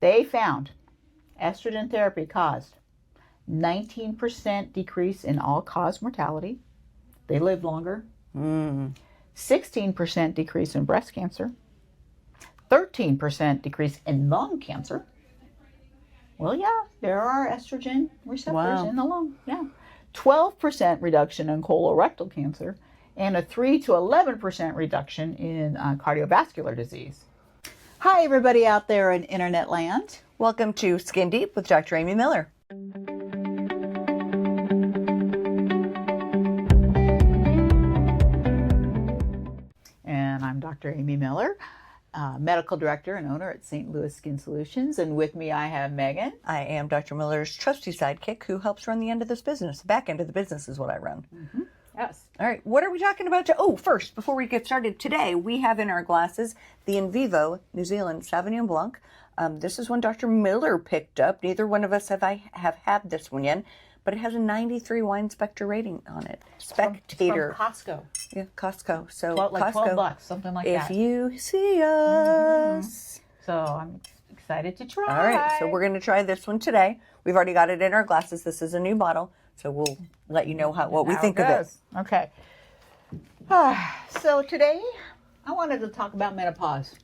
They found estrogen therapy caused 19% decrease in all-cause mortality. They lived longer. 16% decrease in breast cancer. 13% decrease in lung cancer. Well, yeah, there are estrogen receptors in the lung. Yeah. 12% reduction in colorectal cancer and a 3 to 11% reduction in cardiovascular disease. Hi, everybody out there in internet land. Welcome to Skin Deep with Dr. Amy Miller. And I'm Dr. Amy Miller, medical director and owner at St. Louis Skin Solutions. And with me, I have Megan. I am Dr. Miller's trusty sidekick who helps run the end of this business. The back end of the business is what I run. Mm-hmm. Yes. All right. What are we talking about? First, before we get started, today we have in our glasses the In Vivo New Zealand Sauvignon Blanc. This is one Dr. Miller picked up. Neither one of us have had this one yet, but it has a 93 wine spectre rating on it. Spectator. From Costco. Yeah, Costco. So 12, like Costco, $12, something like if that. If you see us. So I'm excited to try. All right, so we're going to try this one today. We've already got it in our glasses. This is a new bottle, so we'll let you know what we think of it. Okay. So today, I wanted to talk about menopause.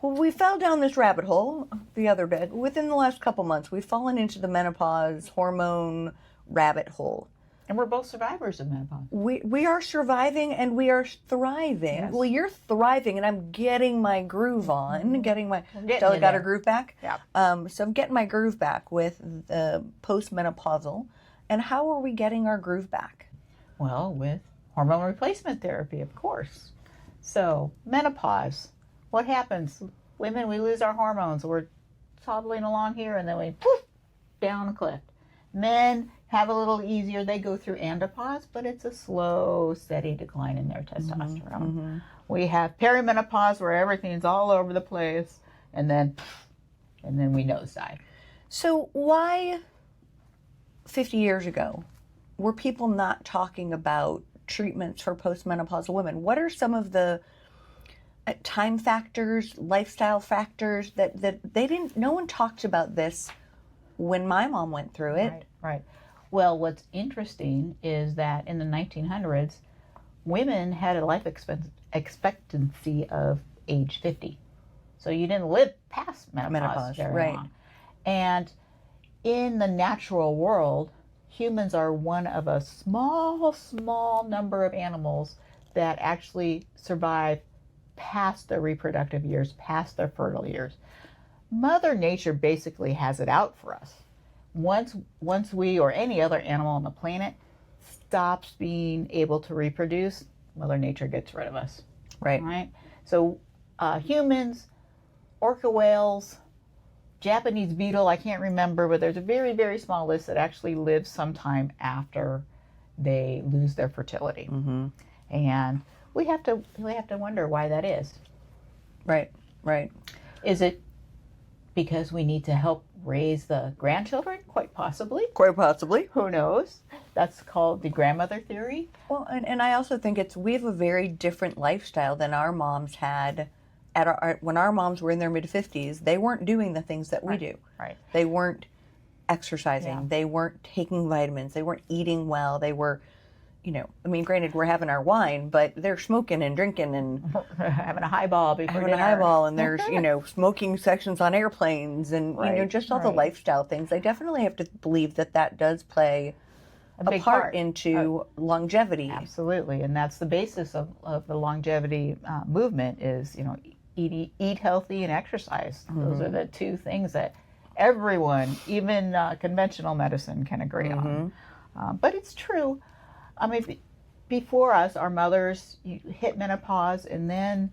Well, we fell down this rabbit hole the other day. Within the last couple months, we've fallen into the menopause hormone rabbit hole. And we're both survivors of menopause. We are surviving and we are thriving. Yes. Well, you're thriving and I'm getting my groove on. Stella got her groove back? Yeah. So I'm getting my groove back with the postmenopausal. And how are we getting our groove back? Well, with hormone replacement therapy, of course. So, menopause. What happens? Women, we lose our hormones. We're toddling along here and then we poof, down a cliff. Men have a little easier. They go through andropause, but it's a slow, steady decline in their testosterone. Mm-hmm. We have perimenopause where everything's all over the place, and then we nosedive. So why 50 years ago were people not talking about treatments for postmenopausal women? What are some of the time factors, lifestyle factors that no one talked about this when my mom went through it? Right. Well, what's interesting is that in the 1900s, women had a life expectancy of age 50. So you didn't live past menopause very long. And in the natural world, humans are one of a small number of animals that actually survive past their reproductive years, past their fertile years. Mother Nature basically has it out for us. Once we or any other animal on the planet stops being able to reproduce, Mother Nature gets rid of us. Right? So humans, orca whales, Japanese beetle, I can't remember, but there's a very, very small list that actually lives sometime after they lose their fertility. Mm-hmm. And we have to wonder why that is. Right. Is it because we need to help raise the grandchildren? Quite possibly. Who knows? That's called the grandmother theory. Well, and I also think we have a very different lifestyle than our moms had when our moms were in their mid-50s. They weren't doing the things that we do. Right. They weren't exercising. Yeah. They weren't taking vitamins. They weren't eating well. They were, granted, we're having our wine, but they're smoking and drinking and having a highball before dinner. And there's, smoking sections on airplanes and, just all the lifestyle things. I definitely have to believe that does play a part into longevity. Absolutely. And that's the basis of the longevity movement is, eat healthy and exercise. Mm-hmm. Those are the two things that everyone, even conventional medicine, can agree on. But it's true. I mean, before us, our mothers, you hit menopause and then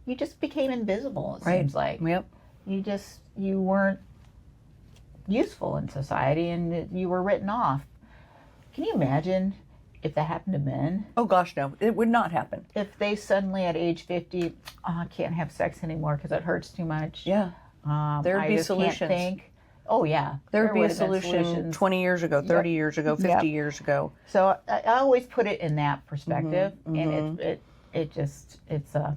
you just became invisible, it seems like. Yep. You weren't useful in society and you were written off. Can you imagine if that happened to men? Oh gosh, no, it would not happen. If they suddenly at age 50, I can't have sex anymore because it hurts too much. Yeah. There'd be solutions. Can't think. Oh, yeah. There would be a solution 20 years ago, 30 years ago, 50 years ago. So I always put it in that perspective, and it's a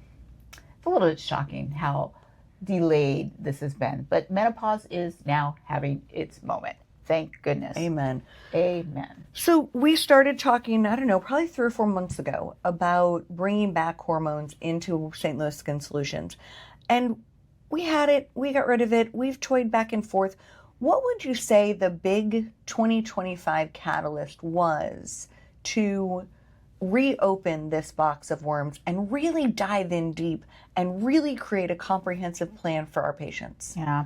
little bit shocking how delayed this has been. But menopause is now having its moment. Thank goodness. Amen. Amen. So we started talking, I don't know, probably 3 or 4 months ago about bringing back hormones into St. Louis Skin Solutions. And we had it, we got rid of it, we've toyed back and forth. What would you say the big 2025 catalyst was to reopen this box of worms and really dive in deep and really create a comprehensive plan for our patients? Yeah.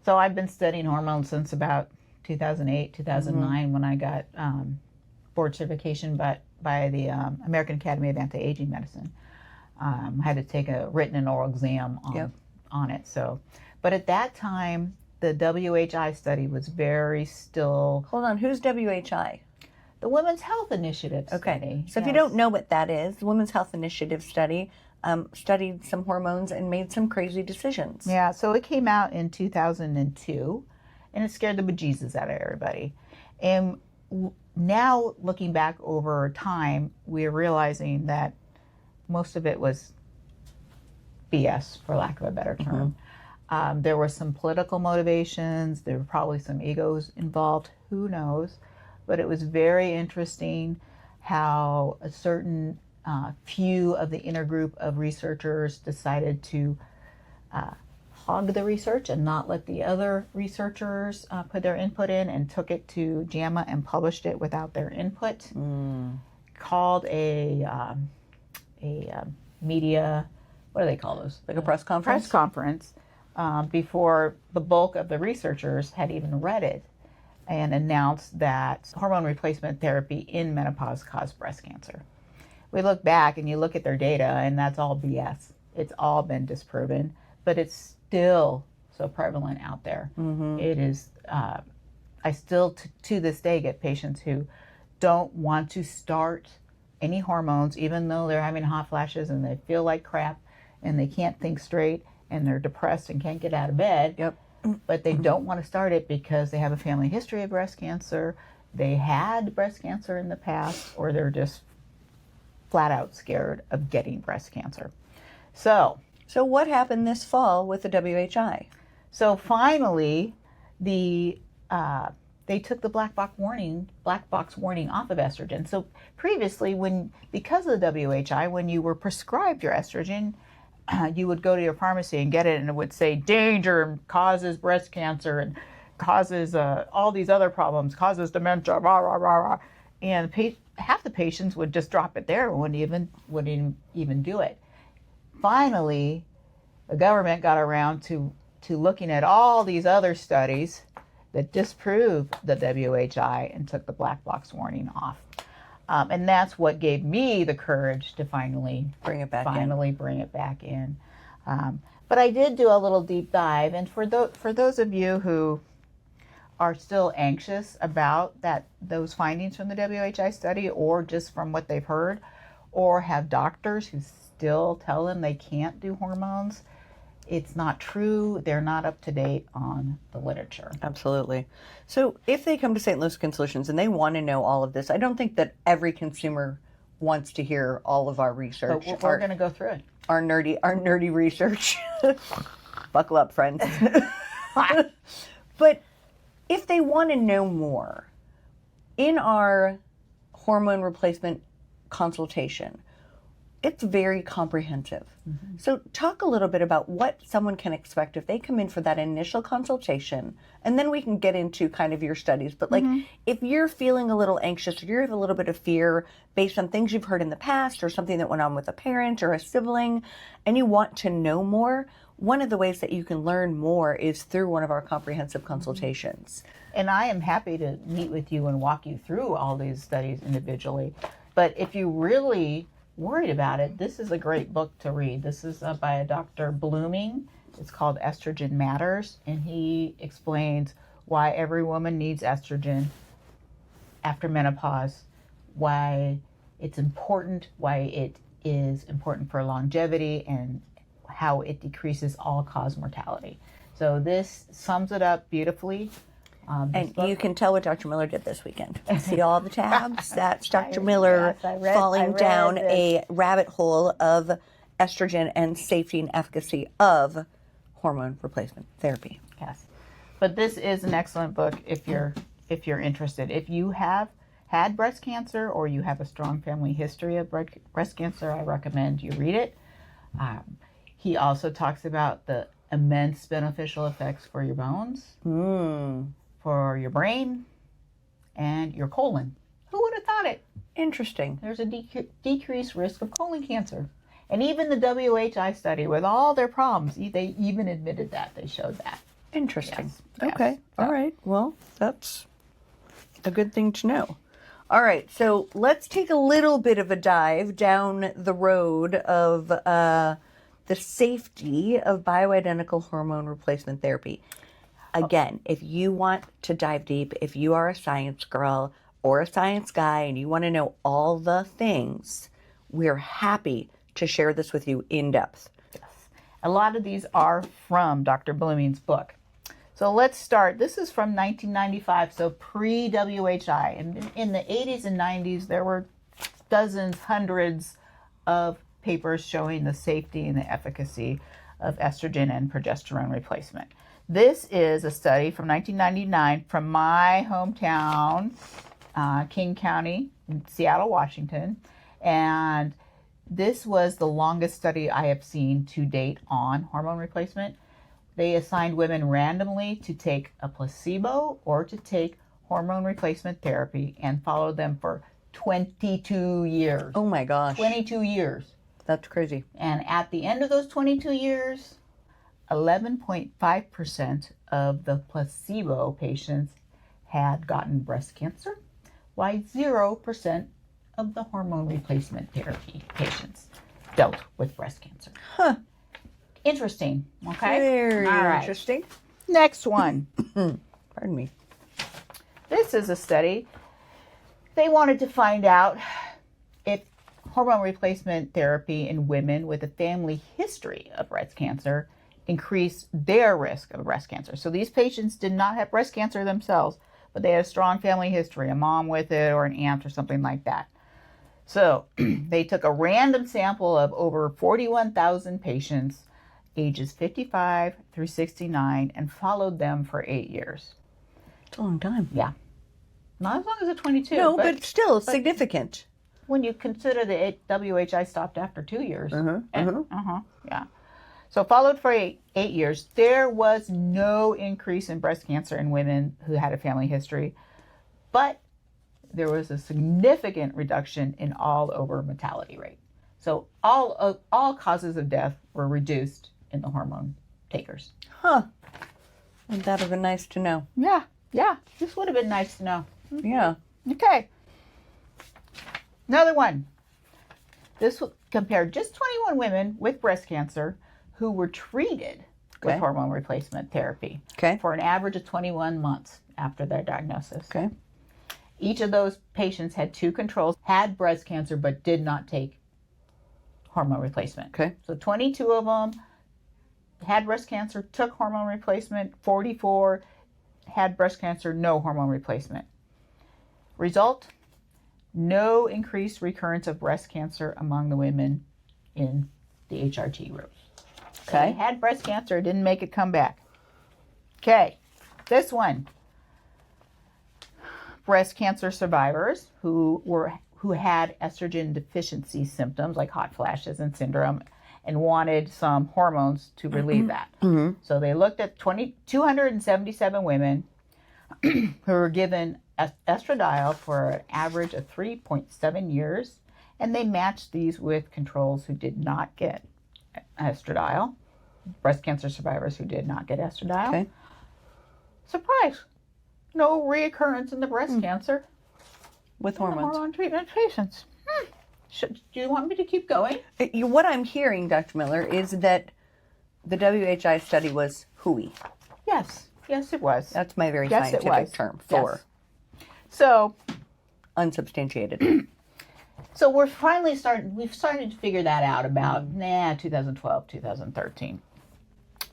So I've been studying hormones since about 2008, 2009 when I got board certification by the American Academy of Anti-Aging Medicine. I had to take a written and oral exam on it. So, but at that time, the WHI study was very still. Hold on, who's WHI? The Women's Health Initiative study. So if you don't know what that is, the Women's Health Initiative study studied some hormones and made some crazy decisions. Yeah, so it came out in 2002, and it scared the bejesus out of everybody. And now, looking back over time, we're realizing that most of it was BS, for lack of a better term. There were some political motivations. There were probably some egos involved. Who knows? But it was very interesting how a certain few of the inner group of researchers decided to hog the research and not let the other researchers put their input in, and took it to JAMA and published it without their input. Called a media, what do they call those? Like a press conference? Press conference before the bulk of the researchers had even read it, and announced that hormone replacement therapy in menopause caused breast cancer. We look back and you look at their data, and that's all BS. It's all been disproven, but it's still so prevalent out there. It is, I still to this day get patients who don't want to start any hormones, even though they're having hot flashes and they feel like crap and they can't think straight and they're depressed and can't get out of bed. But they don't want to start it because they have a family history of breast cancer, they had breast cancer in the past, or they're just flat out scared of getting breast cancer. So what happened this fall with the WHI? So finally, they took the black box warning off of estrogen. So previously, because of the WHI, when you were prescribed your estrogen, you would go to your pharmacy and get it, and it would say danger, causes breast cancer, and causes all these other problems, causes dementia, rah rah rah rah, and half the patients would just drop it there and wouldn't even do it. Finally, the government got around to looking at all these other studies that disproved the WHI and took the black box warning off. And that's what gave me the courage to finally bring it back in. But I did do a little deep dive, and for those of you who are still anxious about those findings from the WHI study, or just from what they've heard, or have doctors who still tell them they can't do hormones, it's not true. They're not up to date on the literature. Absolutely. So if they come to St. Louis Skin Solutions and they want to know all of this, I don't think that every consumer wants to hear all of our research. But we're going to go through it. Our nerdy research. Buckle up, friends. But if they want to know more, in our hormone replacement consultation, it's very comprehensive. So talk a little bit about what someone can expect if they come in for that initial consultation, and then we can get into kind of your studies. But like, if you're feeling a little anxious, or you have a little bit of fear based on things you've heard in the past, or something that went on with a parent or a sibling, and you want to know more, one of the ways that you can learn more is through one of our comprehensive consultations. And I am happy to meet with you and walk you through all these studies individually. But if you really worried about it, this is a great book to read. This is by a Dr. Blooming. It's called Estrogen Matters, and he explains why every woman needs estrogen after menopause, why it's important, why it is important for longevity, and how it decreases all-cause mortality. So this sums it up beautifully. And you can tell what Dr. Miller did this weekend. See all the tabs? That's Dr. Miller falling down a rabbit hole of estrogen and safety and efficacy of hormone replacement therapy. Yes. But this is an excellent book if you're interested. If you have had breast cancer or you have a strong family history of breast cancer, I recommend you read it. He also talks about the immense beneficial effects for your bones, for your brain, and your colon. Who would have thought it? Interesting. There's a decreased risk of colon cancer. And even the WHI study, with all their problems, they even admitted that. They showed that. Interesting. Yes. Okay. All right. Well, that's a good thing to know. All right. So let's take a little bit of a dive down the road of the safety of bioidentical hormone replacement therapy. Again, if you want to dive deep, if you are a science girl or a science guy and you want to know all the things, we're happy to share this with you in depth. Yes. A lot of these are from Dr. Blooming's book. So let's start. This is from 1995, so pre-WHI. And in the 80s and 90s, there were dozens, hundreds of papers showing the safety and the efficacy of estrogen and progesterone replacement. This is a study from 1999 from my hometown, King County, in Seattle, Washington. And this was the longest study I have seen to date on hormone replacement. They assigned women randomly to take a placebo or to take hormone replacement therapy and followed them for 22 years. Oh my gosh. 22 years. That's crazy. And at the end of those 22 years, 11.5% of the placebo patients had gotten breast cancer, while 0% of the hormone replacement therapy patients dealt with breast cancer. Huh. Interesting. Okay. Very All right. interesting. Next one. Pardon me. This is a study. They wanted to find out if hormone replacement therapy in women with a family history of breast cancer increased their risk of breast cancer. So these patients did not have breast cancer themselves, but they had a strong family history, a mom with it or an aunt or something like that. So they took a random sample of over 41,000 patients ages 55 through 69 and followed them for 8 years. It's a long time. Yeah. Not as long as a 22. No, but still significant. When you consider the WHI stopped after 2 years. Yeah. So followed for 8 years, there was no increase in breast cancer in women who had a family history, but there was a significant reduction in all-over mortality rate. So all causes of death were reduced in the hormone takers. Huh. Wouldn't that have been nice to know? Yeah. This would have been nice to know. Yeah. Okay. Another one. This compared just 21 women with breast cancer who were treated with hormone replacement therapy for an average of 21 months after their diagnosis. Okay. Each of those patients had 2 controls, had breast cancer, but did not take hormone replacement. Okay. So 22 of them had breast cancer, took hormone replacement. 44 had breast cancer, no hormone replacement. Result, no increased recurrence of breast cancer among the women in the HRT group. Okay. They had breast cancer, didn't make it come back. Okay. This one. Breast cancer survivors who had estrogen deficiency symptoms like hot flashes and syndrome and wanted some hormones to relieve that. Mm-hmm. So they looked at 277 women who were given estradiol for an average of 3.7 years, and they matched these with controls who did not get estradiol, breast cancer survivors who did not get estradiol. Okay. Surprise! No reoccurrence in the breast cancer with hormones. Hormone treatment patients. Do you want me to keep going? What I'm hearing, Dr. Miller, is that the WHI study was hooey. Yes, it was. That's my very scientific term for so unsubstantiated. So we've started to figure that out about 2012, 2013.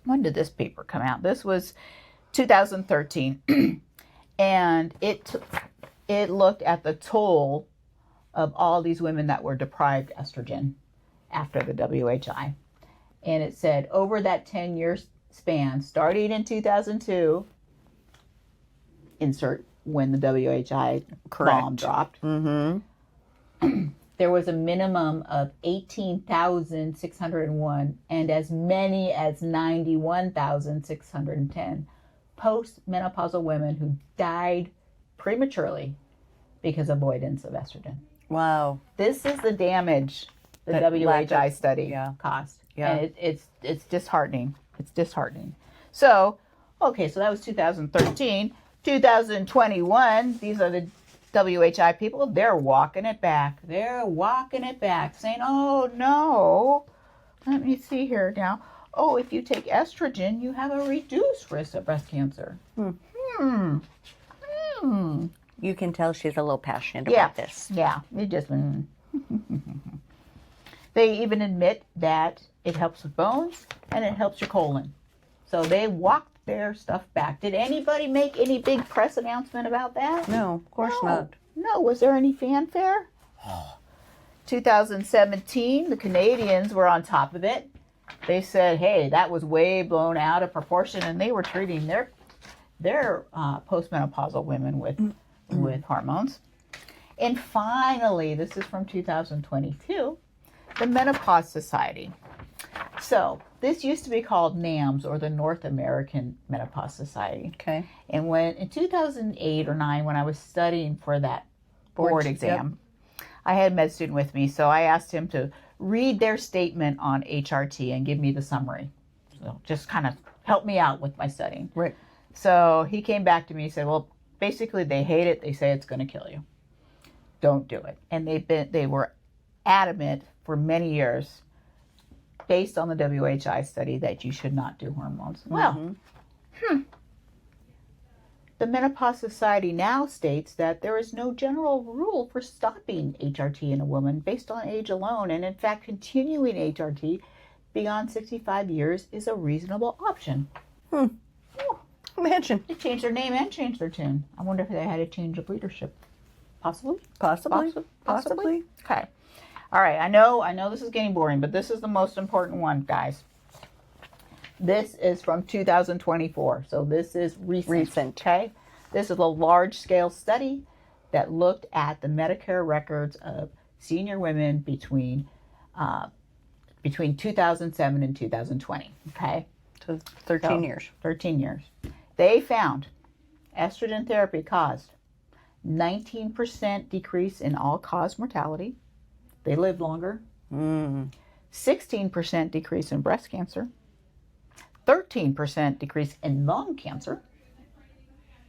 When did this paper come out? This was 2013. And it looked at the toll of all these women that were deprived estrogen after the WHI. And it said over that 10 years span starting in 2002, insert when the WHI bomb dropped, there was a minimum of 18,601 and as many as 91,610 postmenopausal women who died prematurely because of avoidance of estrogen. Wow. This is the damage the WHI study caused. Yeah. And it's disheartening. It's disheartening. So, okay, so that was 2013. 2021, these are the WHI people. They're walking it back. They're walking it back, saying, oh, no. Let me see here now. Oh, if you take estrogen, you have a reduced risk of breast cancer. You can tell she's a little passionate about this. Yeah, you just... They even admit that it helps with bones and it helps your colon. So they walked their stuff back. Did anybody make any big press announcement about that? No, of course not. No. Was there any fanfare? 2017, the Canadians were on top of it. They said, hey, that was way blown out of proportion, and they were treating their postmenopausal women with hormones. And finally, this is from 2022, the Menopause Society. So this used to be called NAMS, or the North American Menopause Society. Okay. And when in 2008 or 9, when I was studying for that board exam, I had a med student with me, so I asked him to read their statement on HRT and give me the summary. So just kind of help me out with my studying. Right. So he came back to me and said, well, basically they hate it. They say it's going to kill you. Don't do it. And they were adamant for many years, based on the WHI study, that you should not do hormones. Well, the Menopause Society now states that there is no general rule for stopping HRT in a woman based on age alone, and in fact, continuing HRT beyond 65 years is a reasonable option. Imagine. They changed their name and changed their tune. I wonder if they had a change of leadership. Possibly? Possibly. Okay. All right. I know this is getting boring, but this is the most important one, guys. This is from 2024, so this is recent. Okay? This is a large-scale study that looked at the Medicare records of senior women between 2007 and 2020. Okay? So 13 years. 13 years. They found estrogen therapy caused 19% decrease in all-cause mortality. They lived longer. 16% decrease in breast cancer. 13% decrease in lung cancer.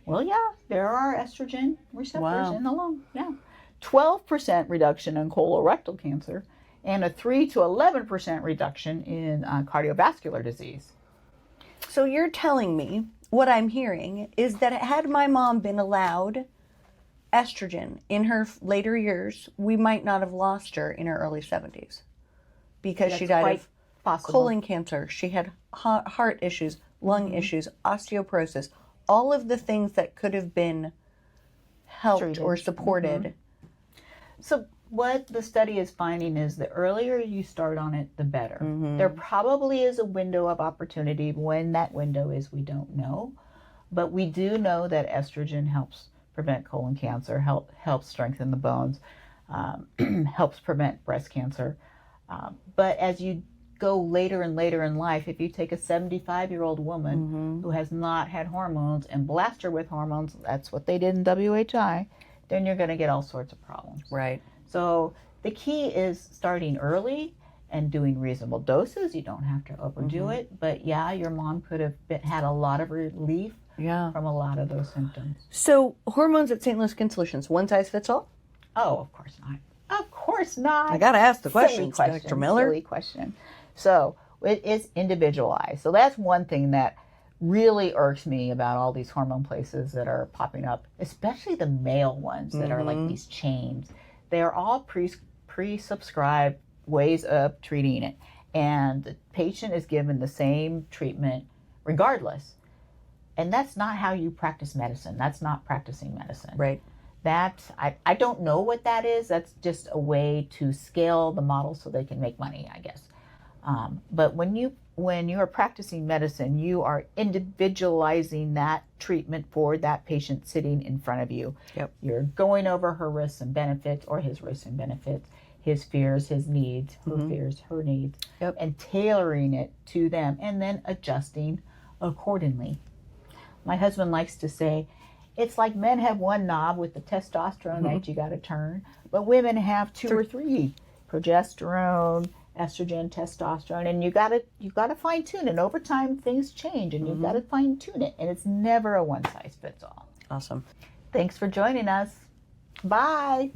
Well, yeah, there are estrogen receptors in the lung. Yeah. 12% reduction in colorectal cancer and a 3 to 11% reduction in cardiovascular disease. So you're telling me, what I'm hearing is that had my mom been allowed estrogen in her later years, we might not have lost her in her early 70s. Because she died of colon cancer. She had heart issues, lung issues, osteoporosis, all of the things that could have been helped or supported. So what the study is finding is the earlier you start on it, the better. There probably is a window of opportunity. When that window is, we don't know. But we do know that estrogen helps prevent colon cancer, helps strengthen the bones, helps prevent breast cancer. But as you go later and later in life, if you take a 75-year-old woman who has not had hormones and blast her with hormones, that's what they did in WHI, then you're going to get all sorts of problems. Right. So the key is starting early and doing reasonable doses. You don't have to overdo it. But yeah, your mom could have had a lot of relief from a lot of those symptoms. So hormones at St. Louis Skin Solutions, one size fits all? Oh, of course not. Of course not. I got to ask the question, Dr. Miller. Silly question. So it is individualized. So that's one thing that really irks me about all these hormone places that are popping up, especially the male ones that are like these chains. They're all pre-subscribed ways of treating it. And the patient is given the same treatment regardless. And that's not how you practice medicine. That's not practicing medicine. Right. That, I don't know what that is. That's just a way to scale the model so they can make money, I guess. But when you when you are practicing medicine, you are individualizing that treatment for that patient sitting in front of you. Yep. You're going over her risks and benefits, or his risks and benefits, his fears, his needs, her fears, her needs, Yep. and tailoring it to them, and then adjusting accordingly. My husband likes to say, it's like men have one knob with the testosterone that you got to turn, but women have two or three: progesterone, estrogen, testosterone, and you got to fine tune it. Over time, things change, and you've got to fine tune it, and it's never a one size fits all. Awesome. Thanks for joining us. Bye.